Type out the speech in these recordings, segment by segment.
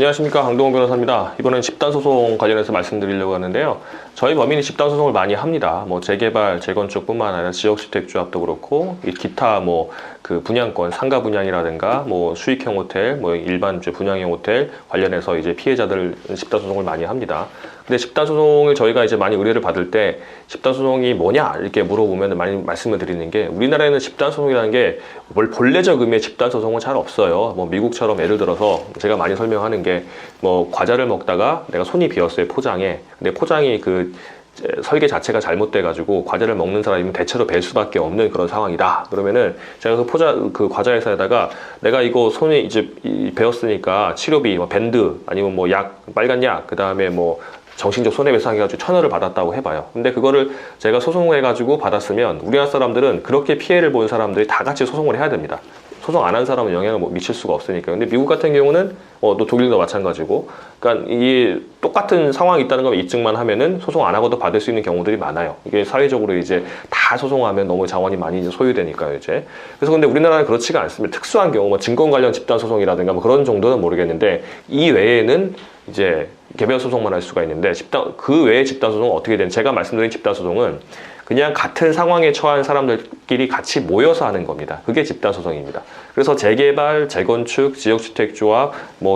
안녕하십니까, 강동원 변호사입니다. 이번엔 집단소송 관련해서 말씀드리려고 하는데요. 저희 법인이 집단소송을 많이 합니다. 뭐 재개발, 재건축뿐만 아니라 지역주택조합도 그렇고, 기타 그 분양권, 상가 분양이라든가 수익형 호텔, 일반 분양형 호텔 관련해서 이제 피해자들 집단소송을 많이 합니다. 근데 집단소송을 저희가 이제 많이 의뢰를 받을 때 집단소송이 뭐냐 이렇게 물어보면 많이 말씀을 드리는 게, 우리나라에는 집단소송이라는 게 본래적 의미의 집단소송은 잘 없어요. 미국처럼 예를 들어서 제가 많이 설명하는 게, 과자를 먹다가 내가 손이 비었어요, 포장에. 근데 포장이 설계 자체가 잘못돼 가지고 과자를 먹는 사람이면 대체로 벨 수밖에 없는 그런 상황이다. 그러면은 제가 그 과자 회사에다가 내가 이거 손이 이제 베었으니까 치료비, 밴드 아니면 약, 빨간 약, 그 다음에 정신적 손해배상 해가지고 1,000원을 받았다고 해봐요. 근데 그거를 제가 소송해가지고 받았으면 우리나라 사람들은, 그렇게 피해를 본 사람들이 다 같이 소송을 해야 됩니다. 소송 안 한 사람은 영향을 미칠 수가 없으니까. 근데 미국 같은 경우는 또 독일도 마찬가지고, 그러니까 이게 똑같은 상황이 있다는 걸 입증만 하면은 소송 안 하고도 받을 수 있는 경우들이 많아요. 이게 사회적으로 이제 다 소송하면 너무 자원이 많이 이제 소요되니까요, 이제. 그래서 근데 우리나라는 그렇지가 않습니다. 특수한 경우, 증권 관련 집단 소송이라든가 그런 정도는 모르겠는데, 이 외에는 이제 개별 소송만 할 수가 있는데, 그 외의 집단 소송은 어떻게 되는? 제가 말씀드린 집단 소송은 그냥 같은 상황에 처한 사람들끼리 같이 모여서 하는 겁니다. 그게 집단소송입니다. 그래서 재개발, 재건축, 지역주택조합,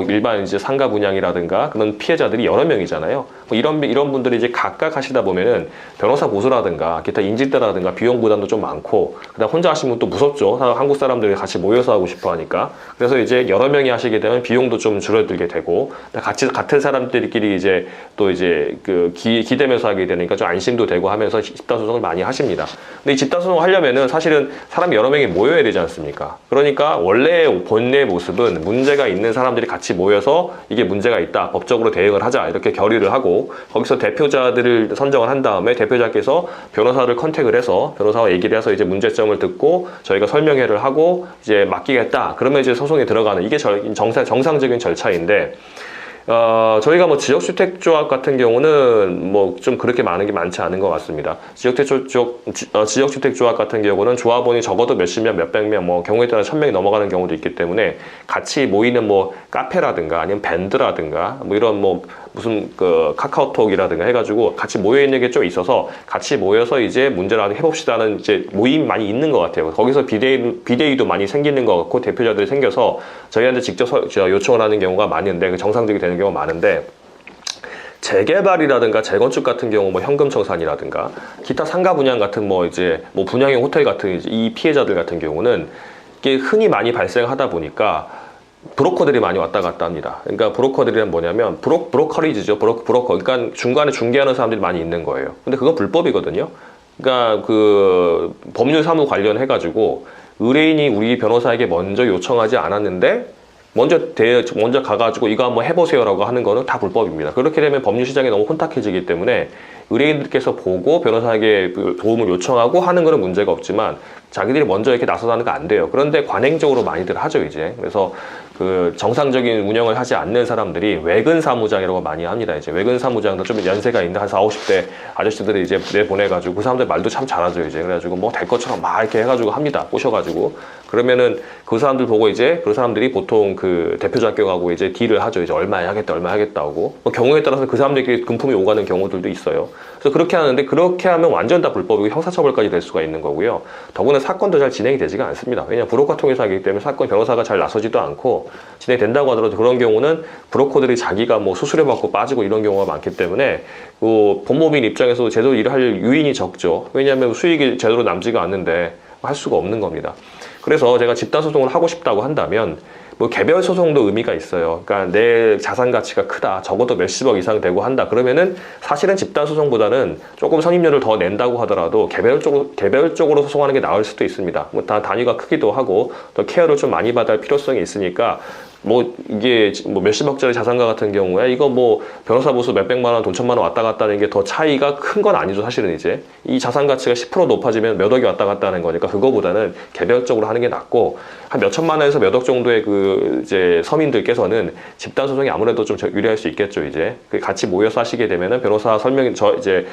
일반 이제 상가 분양이라든가 그런 피해자들이 여러 명이잖아요. 이런 분들이 이제 각각 하시다 보면은 변호사 보수라든가 기타 인질대라든가 비용 부담도 좀 많고, 그다음 혼자 하시면 또 무섭죠. 한국 사람들이 같이 모여서 하고 싶어 하니까. 그래서 이제 여러 명이 하시게 되면 비용도 좀 줄어들게 되고, 같은 사람들끼리 이제 또 이제 기대면서 하게 되니까 좀 안심도 되고 하면서 집단소송을 많이 하십니다. 근데 이 집단소송 하려면은 사실은 사람이 여러 명이 모여야 되지 않습니까? 그러니까 원래 본래의 모습은 문제가 있는 사람들이 같이 모여서 이게 문제가 있다, 법적으로 대응을 하자, 이렇게 결의를 하고, 거기서 대표자들을 선정을 한 다음에 대표자께서 변호사를 컨택을 해서 변호사와 얘기를 해서 이제 문제점을 듣고 저희가 설명회를 하고 이제 맡기겠다, 그러면 이제 소송에 들어가는, 이게 정상적인 절차인데, 저희가 지역주택조합 같은 경우는 좀 그렇게 많은 게 많지 않은 것 같습니다. 지역주택조합 같은 경우는 조합원이 적어도 몇십 명, 몇백 명, 경우에 따라 1,000명이 넘어가는 경우도 있기 때문에 같이 모이는 카페라든가 아니면 밴드라든가 이런 무슨 카카오톡이라든가 해가지고 같이 모여 있는 게 좀 있어서 같이 모여서 이제 문제를 해봅시다는 이제 모임이 많이 있는 것 같아요. 거기서 비대위도 많이 생기는 것 같고, 대표자들이 생겨서 저희한테 직접 요청을 하는 경우가 많은데, 정상적이 되는 경우가 많은데, 재개발이라든가 재건축 같은 경우 현금 청산이라든가 기타 상가 분양 같은 분양형 호텔 같은 이 피해자들 같은 경우는 이게 흔히 많이 발생하다 보니까 브로커들이 많이 왔다 갔다 합니다. 그러니까 브로커들이란 뭐냐면 브로커리지죠. 브로커. 그러니까 중간에 중개하는 사람들이 많이 있는 거예요. 근데 그건 불법이거든요. 그러니까 법률 사무 관련해가지고 의뢰인이 우리 변호사에게 먼저 요청하지 않았는데 먼저 가가지고 이거 한번 해보세요라고 하는 거는 다 불법입니다. 그렇게 되면 법률 시장이 너무 혼탁해지기 때문에 의뢰인들께서 보고 변호사에게 도움을 요청하고 하는 거는 문제가 없지만, 자기들이 먼저 이렇게 나서서 하는 거 안 돼요. 그런데 관행적으로 많이들 하죠, 이제. 그래서 정상적인 운영을 하지 않는 사람들이 외근 사무장이라고 많이 합니다. 이제 외근 사무장도 좀 연세가 있는 한 40, 50대 아저씨들이 이제 내보내가지고, 그 사람들 말도 참 잘하죠, 이제. 그래가지고 될 것처럼 막 이렇게 해가지고 합니다. 꼬셔가지고. 그러면은 그 사람들 보고 이제 그 사람들이 보통 대표자격하고 이제 딜을 하죠. 이제 얼마 하겠다 하고. 경우에 따라서 그 사람들끼리 금품이 오가는 경우들도 있어요. 그래서 그렇게 하는데, 그렇게 하면 완전 다 불법이고 형사처벌까지 될 수가 있는 거고요. 더구나 사건도 잘 진행이 되지가 않습니다. 왜냐하면 브로커 통해서 하기 때문에 변호사가 잘 나서지도 않고, 진행된다고 하더라도 그런 경우는 브로커들이 자기가 수수료 받고 빠지고 이런 경우가 많기 때문에 법무법인 입장에서 제대로 일할 유인이 적죠. 왜냐하면 수익이 제대로 남지가 않는데 할 수가 없는 겁니다. 그래서 제가 집단소송을 하고 싶다고 한다면 개별 소송도 의미가 있어요. 그러니까 내 자산 가치가 크다, 적어도 몇십억 이상 되고 한다, 그러면은 사실은 집단 소송보다는 조금 선임료를 더 낸다고 하더라도 개별적으로 소송하는 게 나을 수도 있습니다. 단위가 크기도 하고 더 케어를 좀 많이 받을 필요성이 있으니까, 이게 몇십억짜리 자산가 같은 경우에 이거 변호사 보수 몇백만 원, 돈 천만 원 왔다 갔다 하는 게 더 차이가 큰 건 아니죠. 사실은 이제 이 자산 가치가 10% 높아지면 몇 억이 왔다 갔다 하는 거니까 그거보다는 개별적으로 하는 게 낫고, 한 몇 천만 원에서 몇 억 정도의 이제 서민들께서는 집단 소송이 아무래도 좀 유리할 수 있겠죠. 이제 같이 모여서 하시게 되면은 변호사 이제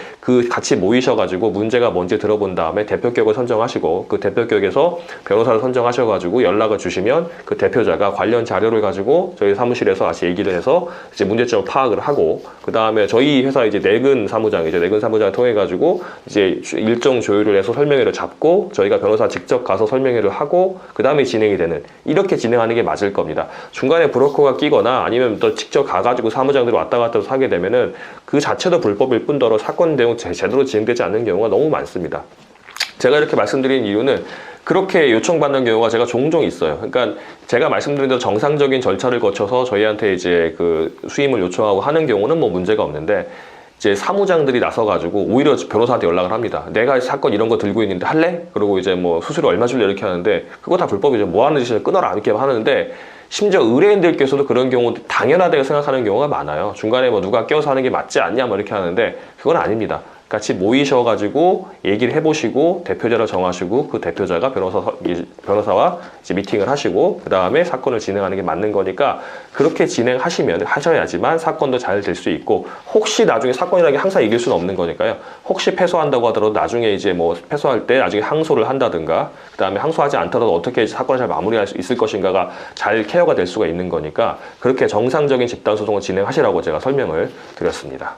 같이 모이셔가지고 문제가 뭔지 들어본 다음에 대표격을 선정하시고, 그 대표격에서 변호사를 선정하셔가지고 연락을 주시면 그 대표자가 관련 자료를 해가지고 저희 사무실에서 다시 얘기를 해서 이제 문제점을 파악을 하고, 그 다음에 저희 회사 이제 내근 사무장을 통해 가지고 이제 일정 조율을 해서 설명회를 잡고 저희가 변호사 직접 가서 설명회를 하고 그 다음에 진행이 되는, 이렇게 진행하는 게 맞을 겁니다. 중간에 브로커가 끼거나 아니면 또 직접 가가지고 사무장들이 왔다 갔다 해서 하게 되면은 그 자체도 불법일 뿐더러 사건 내용 제대로 진행되지 않는 경우가 너무 많습니다. 제가 이렇게 말씀드린 이유는 그렇게 요청받는 경우가 제가 종종 있어요. 그러니까 제가 말씀드린 대로 정상적인 절차를 거쳐서 저희한테 이제 그 수임을 요청하고 하는 경우는 뭐 문제가 없는데, 이제 사무장들이 나서가지고 오히려 변호사한테 연락을 합니다. 내가 사건 이런 거 들고 있는데 할래? 그리고 이제 뭐 수수료 얼마 줄래? 이렇게 하는데 그거 다 불법이죠. 뭐 하는 짓을 끊어라 이렇게 하는데, 심지어 의뢰인들께서도 그런 경우 당연하다고 생각하는 경우가 많아요. 중간에 뭐 누가 껴서 하는 게 맞지 않냐 뭐 이렇게 하는데 그건 아닙니다. 같이 모이셔가지고 얘기를 해보시고 대표자를 정하시고 그 대표자가 변호사와 이제 미팅을 하시고 그 다음에 사건을 진행하는 게 맞는 거니까 그렇게 진행하시면 하셔야지만 사건도 잘 될 수 있고, 혹시 나중에 사건이라는 게 항상 이길 수는 없는 거니까요. 혹시 패소한다고 하더라도 나중에 이제 뭐 패소할 때 나중에 항소를 한다든가 그 다음에 항소하지 않더라도 어떻게 사건을 잘 마무리할 수 있을 것인가가 잘 케어가 될 수가 있는 거니까 그렇게 정상적인 집단소송을 진행하시라고 제가 설명을 드렸습니다.